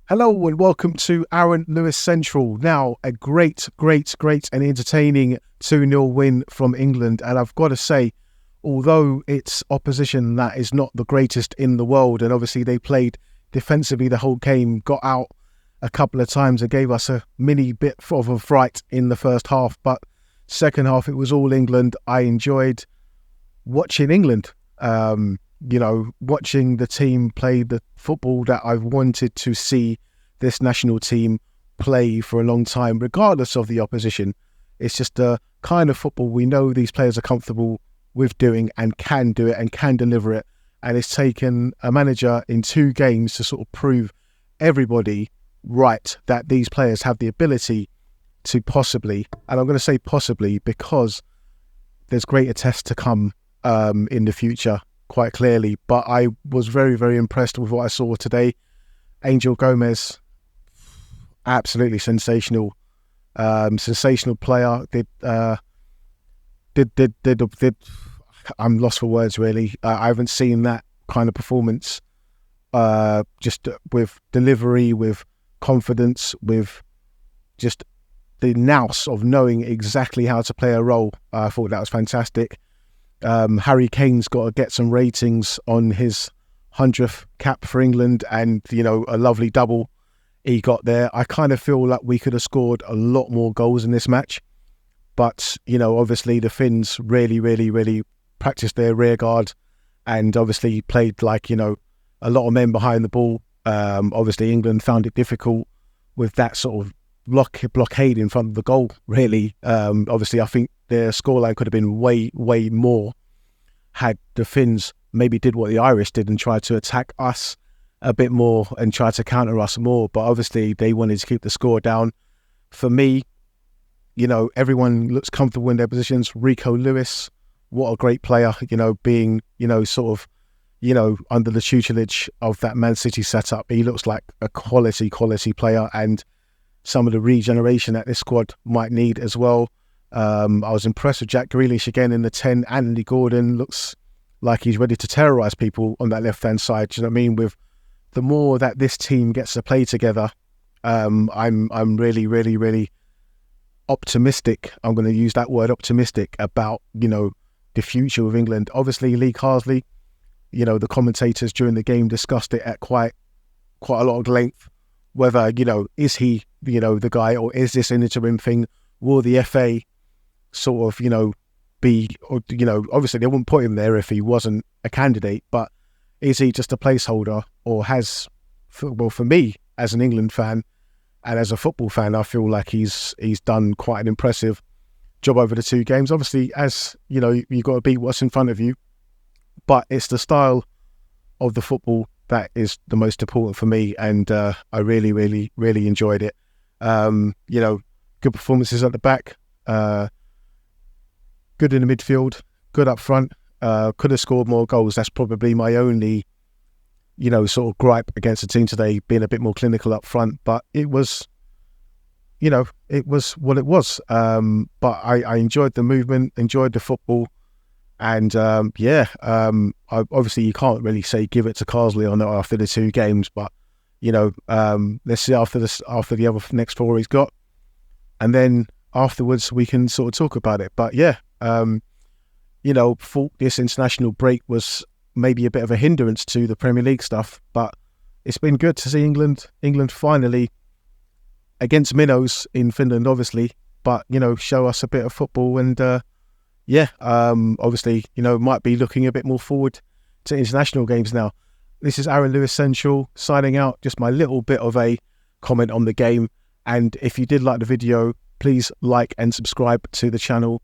Hello and welcome to Aaron Lewis Central. Now, a great and entertaining 2-0 win from England. And I've got to say, although it's opposition that is not the greatest in the world, and obviously they played defensively the whole game, got out a couple of times and gave us a mini bit of a fright in the first half. But second half, it was all England. I enjoyed watching England. Watching the team play the football that I've wanted to see this national team play for a long time, regardless of the opposition. It's just the kind of football we know these players are comfortable with doing and can do it and can deliver it. And it's taken a manager in 2 games to sort of prove everybody right that these players have the ability to possibly, and I'm going to say possibly because there's greater tests to come in the future, quite clearly. But I was very impressed with what I saw today. Angel Gomes, absolutely sensational, sensational player. I'm lost for words, really. I haven't seen that kind of performance, just with delivery, with confidence, with just the nous of knowing exactly how to play a role. I thought that was fantastic. Harry Kane's got to get some ratings on his 100th cap for England, and a lovely double he got there. I kind of feel like we could have scored a lot more goals in this match, but obviously the Finns really practiced their rear guard and obviously played like a lot of men behind the ball. Obviously England found it difficult with that sort of blockade in front of the goal, really. Obviously, I think their scoreline could have been way more had the Finns maybe did what the Irish did and tried to attack us a bit more and try to counter us more. But obviously, they wanted to keep the score down. For me, everyone looks comfortable in their positions. Rico Lewis, what a great player, being, sort of, under the tutelage of that Man City setup. He looks like a quality player, and some of the regeneration that this squad might need as well. I was impressed with Jack Grealish again in the 10. Anthony Gordon looks like he's ready to terrorise people on that left-hand side. Do you know what I mean? With the more that this team gets to play together, I'm really optimistic. I'm going to use that word, optimistic, about, the future of England. Obviously, Lee Carsley, the commentators during the game discussed it at quite a lot of length. Whether, is he, the guy, or is this an interim thing? Will the FA sort of, be, or, obviously they wouldn't put him there if he wasn't a candidate, but is he just a placeholder, or has, well, for me, as an England fan and as a football fan, I feel like he's done quite an impressive job over the 2 games. Obviously, as, you've got to beat what's in front of you, but it's the style of the football that is the most important for me, and I really enjoyed it. Good performances at the back, good in the midfield, good up front. Could have scored more goals. That's probably my only, sort of gripe against the team today, being a bit more clinical up front. But it was, it was what it was. But I enjoyed the movement, enjoyed the football. And obviously you can't really say give it to Carsley or not after the 2 games, but let's see after the other next 4 he's got, and then afterwards we can sort of talk about it. But thought this international break was maybe a bit of a hindrance to the Premier League stuff, but it's been good to see England finally against minnows in Finland, obviously, but show us a bit of football. And obviously, might be looking a bit more forward to international games now. This is Aaron Lewis Central signing out. Just my little bit of a comment on the game. And if you did like the video, please like and subscribe to the channel.